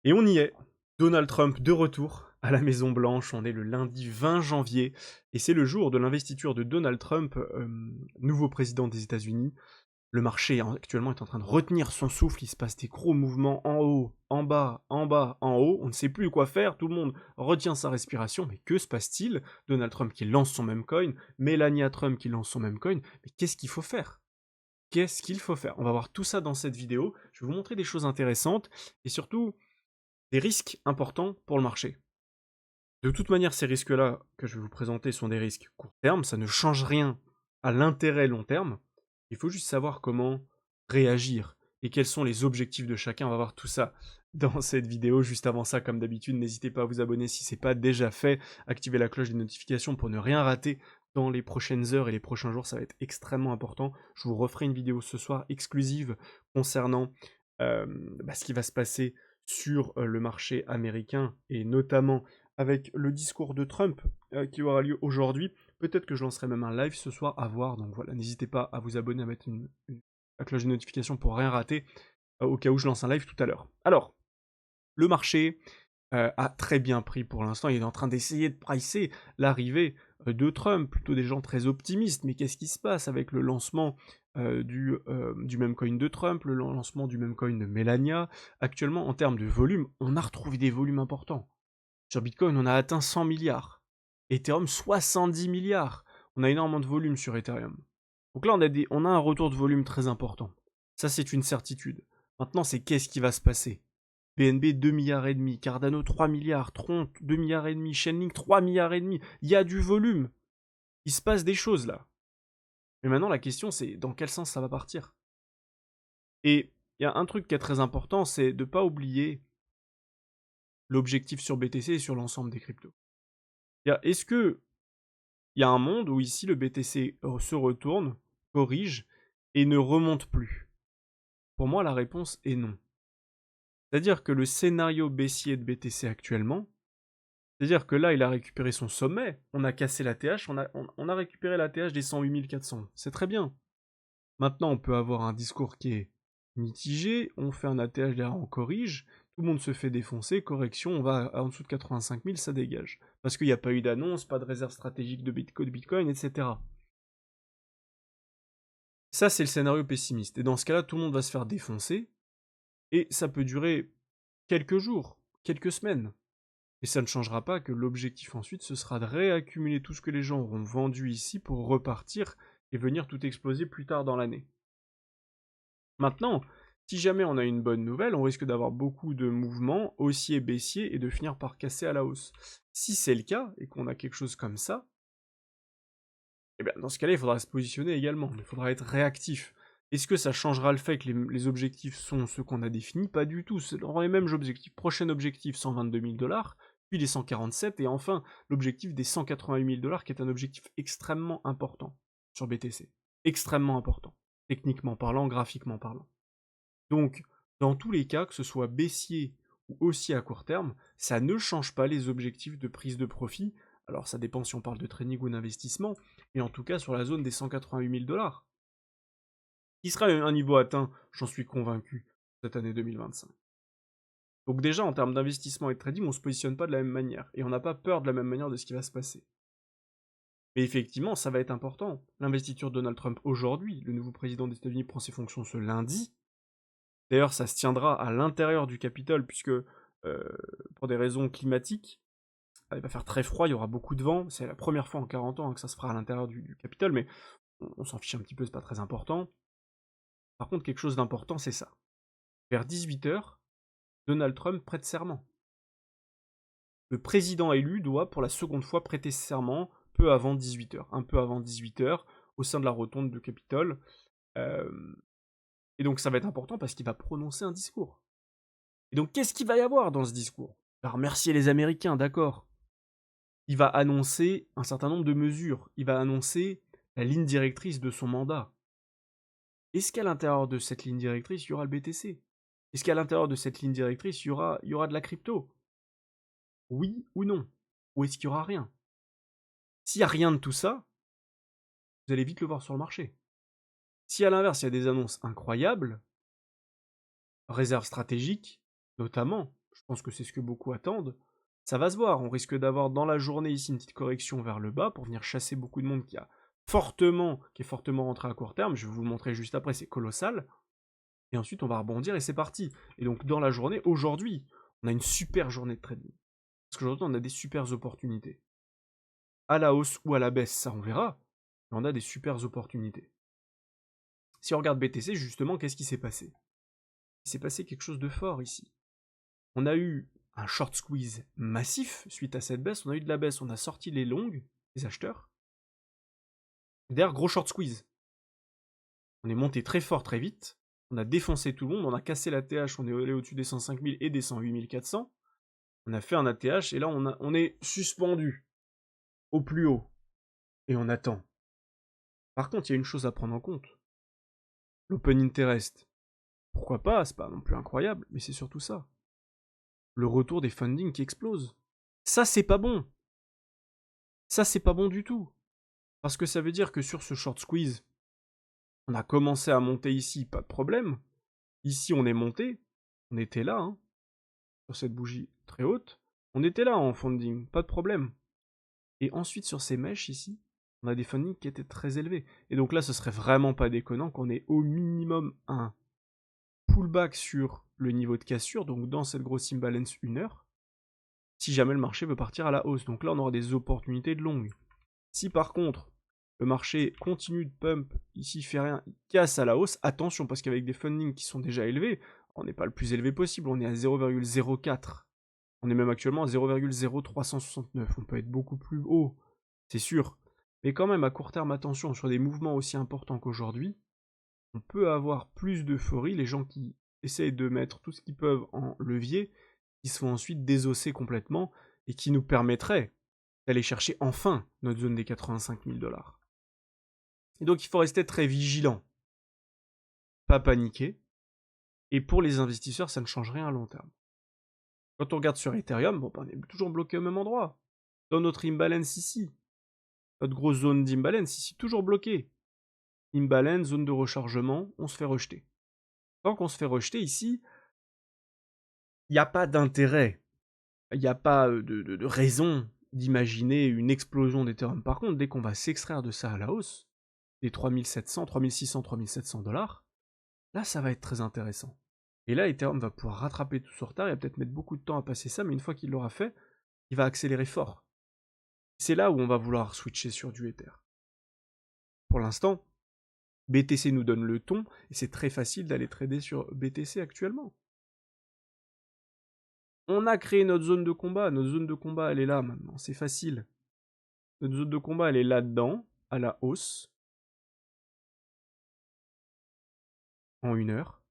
Et on y est. Donald Trump de retour à la Maison Blanche. On est le lundi 20 janvier et c'est le jour de l'investiture de Donald Trump, nouveau président des États-Unis. Le marché actuellement est en train de retenir son souffle. Il se passe des gros mouvements en haut, en bas, en bas, en haut. On ne sait plus quoi faire. Tout le monde retient sa respiration. Mais que se passe-t-il? Donald Trump qui lance son même coin, Melania Trump qui lance son même coin. Mais qu'est-ce qu'il faut faire? Qu'est-ce qu'il faut faire? On va voir tout ça dans cette vidéo. Je vais vous montrer des choses intéressantes et surtout des risques importants pour le marché. De toute manière, ces risques-là que je vais vous présenter sont des risques court terme, ça ne change rien à l'intérêt long terme. Il faut juste savoir comment réagir et quels sont les objectifs de chacun. On va voir tout ça dans cette vidéo. Juste avant ça, comme d'habitude, n'hésitez pas à vous abonner si ce n'est pas déjà fait. Activez la cloche des notifications pour ne rien rater dans les prochaines heures et les prochains jours. Ça va être extrêmement important. Je vous referai une vidéo ce soir exclusive concernant ce qui va se passer sur le marché américain et notamment avec le discours de Trump qui aura lieu aujourd'hui. Peut-être que je lancerai même un live ce soir à voir. Donc voilà, n'hésitez pas à vous abonner, à mettre la cloche de notification pour rien rater au cas où je lance un live tout à l'heure. Alors, le marché a très bien pris pour l'instant. Il est en train d'essayer de pricer l'arrivée de Trump, plutôt des gens très optimistes. Mais qu'est-ce qui se passe avec le lancement du même coin de Trump, le lancement du même coin de Melania? Actuellement, en termes de volume, on a retrouvé des volumes importants. Sur Bitcoin, on a atteint 100 milliards. Ethereum, 70 milliards. On a énormément de volume sur Ethereum. Donc là, on a un retour de volume très important. Ça, c'est une certitude. Maintenant, c'est qu'est-ce qui va se passer? BNB 2 milliards et demi, Cardano 3 milliards, Tron 2 milliards et demi, Chainlink 3 milliards et demi. Il y a du volume. Il se passe des choses là. Mais maintenant, la question, c'est dans quel sens ça va partir? Et il y a un truc qui est très important, c'est de ne pas oublier l'objectif sur BTC et sur l'ensemble des cryptos. Est-ce que il y a un monde où ici le BTC se retourne, corrige et ne remonte plus? Pour moi, la réponse est non. C'est-à-dire que le scénario baissier de BTC actuellement, c'est-à-dire que là, il a récupéré son sommet, on a cassé la TH, on a récupéré la TH des 108 400. C'est très bien. Maintenant, on peut avoir un discours qui est mitigé, on fait un ATH derrière, on corrige, tout le monde se fait défoncer, correction, on va en dessous de 85 000, ça dégage. Parce qu'il n'y a pas eu d'annonce, pas de réserve stratégique de Bitcoin, etc. Ça, c'est le scénario pessimiste. Et dans ce cas-là, tout le monde va se faire défoncer, et ça peut durer quelques jours, quelques semaines. Et ça ne changera pas que l'objectif ensuite, ce sera de réaccumuler tout ce que les gens auront vendu ici pour repartir et venir tout exploser plus tard dans l'année. Maintenant, si jamais on a une bonne nouvelle, on risque d'avoir beaucoup de mouvements haussiers, baissiers et de finir par casser à la hausse. Si c'est le cas et qu'on a quelque chose comme ça, eh bien dans ce cas-là, il faudra se positionner également. Il faudra être réactif. Est-ce que ça changera le fait que les objectifs sont ceux qu'on a définis? Pas du tout. C'est dans les mêmes objectifs. Prochain objectif, 122 000 $, puis les 147, et enfin l'objectif des 188 000 $, qui est un objectif extrêmement important sur BTC. Extrêmement important. Techniquement parlant, graphiquement parlant. Donc, dans tous les cas, que ce soit baissier ou haussier à court terme, ça ne change pas les objectifs de prise de profit. Alors ça dépend si on parle de trading ou d'investissement, mais en tout cas sur la zone des 188 000 $. Qui sera un niveau atteint, j'en suis convaincu, cette année 2025. Donc déjà, en termes d'investissement et de trading, on ne se positionne pas de la même manière, et on n'a pas peur de la même manière de ce qui va se passer. Mais effectivement, ça va être important. L'investiture de Donald Trump aujourd'hui, le nouveau président des États-Unis prend ses fonctions ce lundi. D'ailleurs, ça se tiendra à l'intérieur du Capitole, puisque pour des raisons climatiques, il va faire très froid, il y aura beaucoup de vent. C'est la première fois en 40 ans que ça se fera à l'intérieur du Capitole, mais on s'en fiche un petit peu, c'est pas très important. Par contre, quelque chose d'important, c'est ça. Vers 18h, Donald Trump prête serment. Le président élu doit, pour la seconde fois, prêter serment peu avant 18h. Un peu avant 18h, au sein de la rotonde du Capitole. Et donc ça va être important parce qu'il va prononcer un discours. Et donc qu'est-ce qu'il va y avoir dans ce discours? Il va remercier les Américains, d'accord. Il va annoncer un certain nombre de mesures. Il va annoncer la ligne directrice de son mandat. Est-ce qu'à l'intérieur de cette ligne directrice, il y aura le BTC? Est-ce qu'à l'intérieur de cette ligne directrice, il y aura de la crypto? Oui ou non? Ou est-ce qu'il n'y aura rien? S'il n'y a rien de tout ça, vous allez vite le voir sur le marché. Si à l'inverse, il y a des annonces incroyables, réserves stratégiques, notamment, je pense que c'est ce que beaucoup attendent, ça va se voir. On risque d'avoir dans la journée ici une petite correction vers le bas pour venir chasser beaucoup de monde qui est fortement rentré à court terme. Je vais vous le montrer juste après, c'est colossal. Et ensuite, on va rebondir et c'est parti. Et donc, dans la journée, aujourd'hui, on a une super journée de trading. Parce qu'aujourd'hui, on a des super opportunités. À la hausse ou à la baisse, ça on verra. Mais on a des super opportunités. Si on regarde BTC, justement, qu'est-ce qui s'est passé? Il s'est passé quelque chose de fort ici. On a eu un short squeeze massif suite à cette baisse. On a eu de la baisse, on a sorti les longues, les acheteurs. D'ailleurs, gros short squeeze. On est monté très fort, très vite. On a défoncé tout le monde. On a cassé la TH. On est allé au-dessus des 105 000 et des 108 400. On a fait un ATH et là, on est suspendu au plus haut. Et on attend. Par contre, il y a une chose à prendre en compte. L'open interest. Pourquoi pas, c'est pas non plus incroyable, mais c'est surtout ça. Le retour des fundings qui explosent. Ça, c'est pas bon. Ça, c'est pas bon du tout. Parce que ça veut dire que sur ce short squeeze, on a commencé à monter ici, pas de problème. Ici, on est monté. On était là, hein, sur cette bougie très haute. On était là en funding, pas de problème. Et ensuite, sur ces mèches ici, on a des fundings qui étaient très élevés. Et donc là, ce serait vraiment pas déconnant qu'on ait au minimum un pullback sur le niveau de cassure, donc dans cette grosse imbalance 1 heure, si jamais le marché veut partir à la hausse. Donc là, on aura des opportunités de longue. Si par contre, le marché continue de pump, ici fait rien, il casse à la hausse, attention, parce qu'avec des fundings qui sont déjà élevés, on n'est pas le plus élevé possible, on est à 0,04. On est même actuellement à 0,0369. On peut être beaucoup plus haut, c'est sûr. Mais quand même, à court terme, attention, sur des mouvements aussi importants qu'aujourd'hui, on peut avoir plus d'euphorie, les gens qui essayent de mettre tout ce qu'ils peuvent en levier, qui se font ensuite désosser complètement, et qui nous permettraient d'aller chercher enfin notre zone des 85 000 $. Et donc il faut rester très vigilant, pas paniquer, et pour les investisseurs, ça ne change rien à long terme. Quand on regarde sur Ethereum, bon, on est toujours bloqué au même endroit, dans notre imbalance ici, notre grosse zone d'imbalance ici, toujours bloqué. Imbalance, zone de rechargement, on se fait rejeter. Tant qu'on se fait rejeter ici, il n'y a pas d'intérêt, il n'y a pas de raison d'imaginer une explosion d'Ethereum. Par contre, dès qu'on va s'extraire de ça à la hausse, des 3700, 3600, 3700 $, là ça va être très intéressant. Et là, Ethereum va pouvoir rattraper tout son retard, il va peut-être mettre beaucoup de temps à passer ça, mais une fois qu'il l'aura fait, il va accélérer fort. C'est là où on va vouloir switcher sur du Ether. Pour l'instant, BTC nous donne le ton, et c'est très facile d'aller trader sur BTC actuellement. On a créé notre zone de combat elle est là maintenant, c'est facile. Notre zone de combat elle est là-dedans, à la hausse, en 1 heure.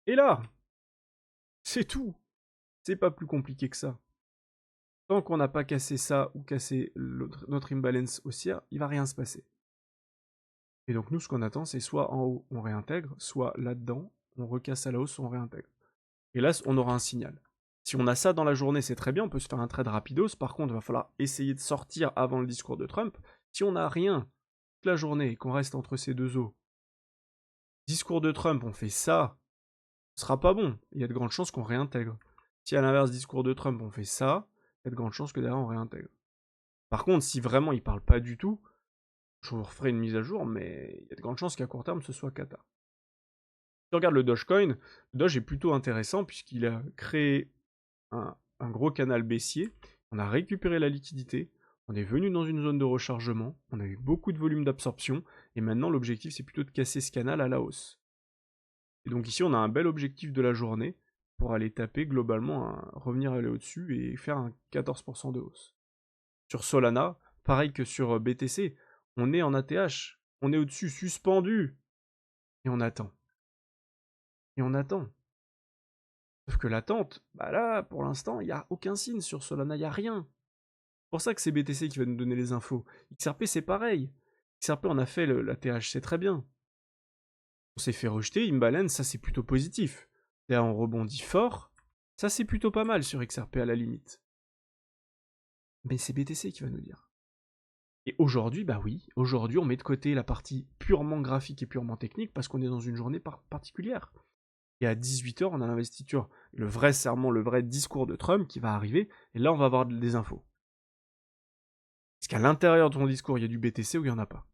Et là, c'est tout. C'est pas plus compliqué que ça. Tant qu'on n'a pas cassé ça ou cassé notre imbalance haussière, il va rien se passer. Et donc nous, ce qu'on attend, c'est soit en haut, on réintègre, soit là-dedans, on recasse à la hausse, on réintègre. Et là, on aura un signal. Si on a ça dans la journée, c'est très bien, on peut se faire un trade rapidos. Par contre, il va falloir essayer de sortir avant le discours de Trump. Si on n'a rien toute la journée et qu'on reste entre ces deux eaux, discours de Trump, on fait ça, ce sera pas bon. Il y a de grandes chances qu'on réintègre. Si à l'inverse, discours de Trump, on fait ça, il y a de grandes chances que derrière on réintègre. Par contre, si vraiment il parle pas du tout, je vous referai une mise à jour, mais il y a de grandes chances qu'à court terme ce soit cata. Si on regarde le Dogecoin, le Doge est plutôt intéressant puisqu'il a créé un gros canal baissier, on a récupéré la liquidité, on est venu dans une zone de rechargement, on a eu beaucoup de volume d'absorption, et maintenant l'objectif c'est plutôt de casser ce canal à la hausse. Et donc ici on a un bel objectif de la journée pour aller taper globalement, revenir aller au-dessus et faire un 14% de hausse. Sur Solana, pareil que sur BTC, on est en ATH, on est au-dessus, suspendu, et on attend. Et on attend. Sauf que l'attente, bah là, pour l'instant, il n'y a aucun signe sur Solana, il n'y a rien. C'est pour ça que c'est BTC qui va nous donner les infos. XRP, c'est pareil. XRP, on a fait la THC très bien. On s'est fait rejeter, imbalance, ça c'est plutôt positif. Là, on rebondit fort. Ça, c'est plutôt pas mal sur XRP à la limite. Mais c'est BTC qui va nous dire. Et aujourd'hui, bah oui, aujourd'hui, on met de côté la partie purement graphique et purement technique parce qu'on est dans une journée particulière. Et à 18 h, on a l'investiture, le vrai serment, le vrai discours de Trump qui va arriver, et là, on va avoir des infos. Est-ce qu'à l'intérieur de ton discours, il y a du BTC ou il n'y en a pas?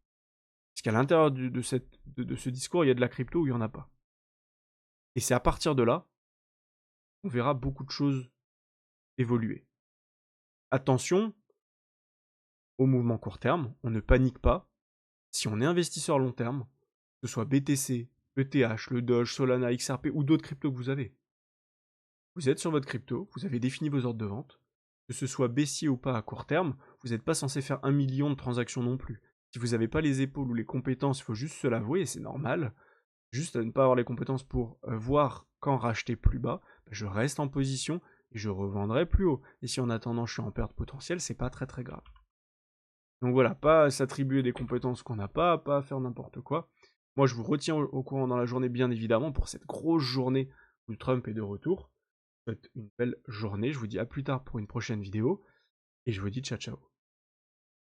Est-ce qu'à l'intérieur de ce discours, il y a de la crypto ou il n'y en a pas? Et c'est à partir de là, on verra beaucoup de choses évoluer. Attention au mouvement court terme, on ne panique pas. Si on est investisseur long terme, que ce soit BTC, ETH, le Doge, Solana, XRP ou d'autres cryptos que vous avez, vous êtes sur votre crypto, vous avez défini vos ordres de vente, que ce soit baissier ou pas à court terme, vous n'êtes pas censé faire 1 million de transactions non plus. Si vous n'avez pas les épaules ou les compétences, il faut juste se l'avouer, et c'est normal, juste à ne pas avoir les compétences pour voir quand racheter plus bas, je reste en position et je revendrai plus haut. Et si en attendant je suis en perte potentielle, c'est pas très très grave. Donc voilà, pas s'attribuer des compétences qu'on n'a pas faire n'importe quoi. Moi je vous retiens au courant dans la journée bien évidemment pour cette grosse journée où Trump est de retour. Une belle journée, je vous dis à plus tard pour une prochaine vidéo, et je vous dis ciao ciao.